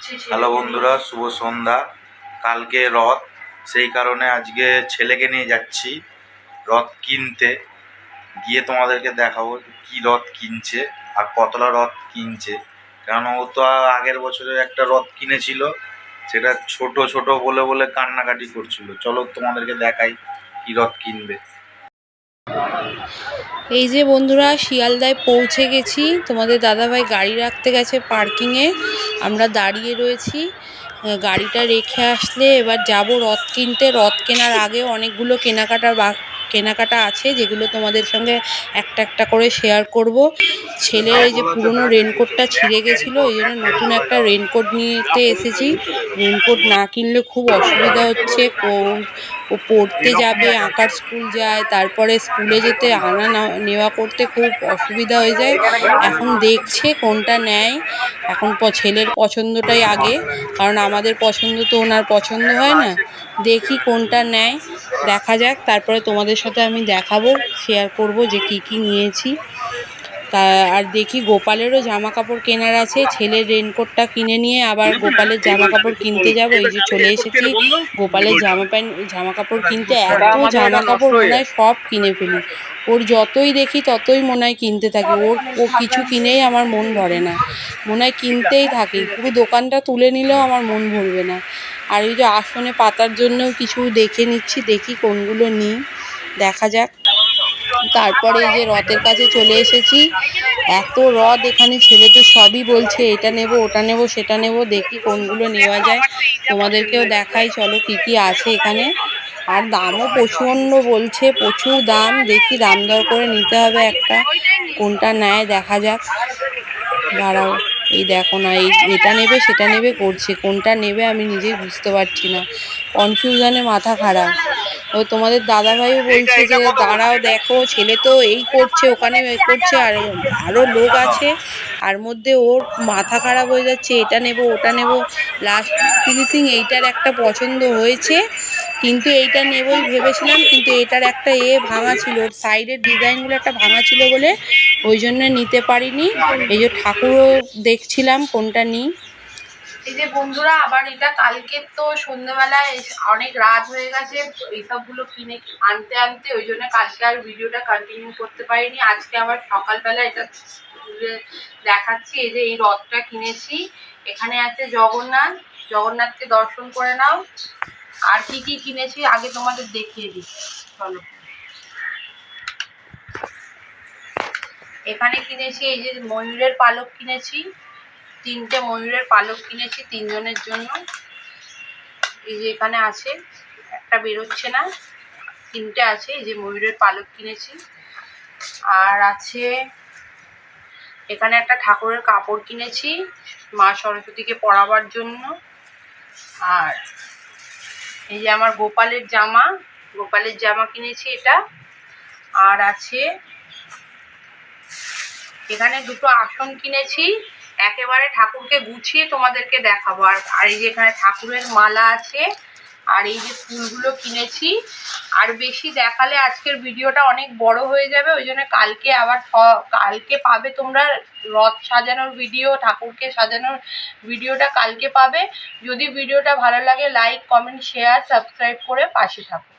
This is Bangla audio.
হ্যালো বন্ধুরা, শুভ সন্ধ্যা। কালকে রথ, সেই কারণে আজকে ছেলেকে নিয়ে যাচ্ছি রথ কিনতে। গিয়ে তোমাদেরকে দেখাবো কি রথ কিনছে আর কতলা রথ কিনছে। কারণ ও তো আগের বছরের একটা রথ কিনেছিল, সেটা ছোট ছোট বলে বলে কান্নাকাটি করছিল। চলো তোমাদেরকে দেখাই কি রথ কিনবে। এই যে বন্ধুরা, শিয়ালদায় পৌঁছে গেছি। তোমাদের দাদাভাই গাড়ি রাখতে গেছে পার্কিংয়ে, আমরা দাঁড়িয়ে রয়েছি। গাড়িটা রেখে আসলে এবার যাব রথ কিনতে। রথ কেনার আগে অনেকগুলো কেনাকাটা আছে, যেগুলো তোমাদের সঙ্গে একটা একটা করে শেয়ার করব। ছেলের এই যে পুরনো রেনকোটটা ছিঁড়ে গেছিলো, এই জন্য নতুন একটা রেনকোট নিতে এসেছি। রেনকোট না কিনলে খুব অসুবিধা হচ্ছে। ও পড়তে যাবে, আঁকার স্কুল যায়, তারপরে স্কুলে যেতে আনা নেওয়া করতে খুব অসুবিধা হয়ে যায়। এখন দেখছে কোনটা নেয়। এখন ছেলের পছন্দটাই আগে, কারণ আমাদের পছন্দ তো ওনার পছন্দ হয় না। দেখি কোনটা নেয়, দেখা যাক। তারপরে তোমাদের সাথে আমি দেখাবো, শেয়ার করব যে কি কি নিয়েছি। আর দেখি গোপালেরও জামা কাপড় কেনার আছে। ছেলের রেনকোটটা কিনে নিয়ে আবার গোপালের জামা কাপড় কিনতে যাব। এই যে চলে এসেছি গোপালের জামা কাপড় কিনতে। এত জামা কাপড় মনে হয় সব কিনে ফেলি। ওর যতই দেখি ততই মনে হয় কিনতে থাকি। ও কিছু কিনেই আমার মন ভরে না, মনে হয় কিনতেই থাকি। পুরো দোকানটা তুলে নিলেও আমার মন ভরবে না। আর ওই যে আসনে পাতার জন্যও কিছু দেখে নিচ্ছি, দেখি কোনগুলো নিই, দেখা যাক। তারপরে এই যে রথের কাছে চলে এসেছি। এত রথ এখানে, ছেলে তো সবই বলছে এটা নেব ওটা নেব সেটা নেব। দেখি কোনগুলো নেওয়া যায়, তোমাদেরকেও দেখাই। চলো কি কি আছে এখানে। আর দামও প্রচণ্ড বলছে, প্রচুর দাম। দেখি দাম দর করে নিতে হবে একটা, কোনটা নেয় দেখা যাক। দাঁড়াও, এই দেখো না, এটা নেবে সেটা নেবে করছে। কোনটা নেবে আমি নিজেই বুঝতে পারছি না, কনফিউশনে মাথা খারাপ। ও তোমাদের দাদাভাইও বলছে যে দাঁড়াও দেখো, ছেলে তো এই করছে ওখানে করছে, আর আরও লোক আছে। তার মধ্যে ওর মাথা খারাপ হয়ে যাচ্ছে, এটা নেব ওটা নেব। লাস্ট ফিনিশিং এইটার একটা পছন্দ হয়েছে, কিন্তু এইটা নেবই ভেবেছিলাম, কিন্তু এটার একটা ভাঙা ছিল, ওর সাইডের ডিজাইনগুলো একটা ভাঙা ছিল বলে ওই জন্য নিতে পারিনি। এই যে ঠাকুরও দেখছিলাম কোনটা নিই। এই যে বন্ধুরা, আবার এটা কালকে তো সন্ধ্যেবেলায় অনেক রাত হয়ে গেছে এইসবগুলো কিনে আনতে আনতে, ওই জন্য কালকে আর ভিডিওটা কন্টিনিউ করতে পারিনি। আজকে আবার সকালবেলা এটা দেখাচ্ছি। এই যে এই রথটা কিনেছি, এখানে আছে জগন্নাথকে দর্শন করে নাও। আর কি কি কিনেছি আগে তোমাদের দেখিয়ে দিই, চলো। এখানে কিনেছি এই যে ময়ূরের পালক কিনেছি, 3টে ময়ূরের পালক কিনেছি 3 জনের জন্য। এই যে এখানে আছে, একটা বেরোচ্ছে না, 3টে আছে। এই যে ময়ূরের পালক কিনেছি। আর আছে এখানে একটা ঠাকুরের কাপড় কিনেছি মা সরস্বতীকে পরাবার জন্য। আর এই যে আমার গোপালের জামা কিনেছি এটা। আর আছে এখানে 2টো আসন কিনেছি, একেবারে ঠাকুরকে গুছিয়ে তোমাদেরকে দেখাবো। আর এই যে এখানে ঠাকুরের মালা আছে, আর এই যে ফুলগুলো কিনেছি। আর বেশি দেখালে আজকের ভিডিওটা অনেক বড় হয়ে যাবে, ওই জন্য কালকে পাবে তোমরা রথ সাজানোর ভিডিও, ঠাকুরকে সাজানোর ভিডিওটা কালকে পাবে। যদি ভিডিওটা ভালো লাগে লাইক কমেন্ট শেয়ার সাবস্ক্রাইব করে পাশে থাকো।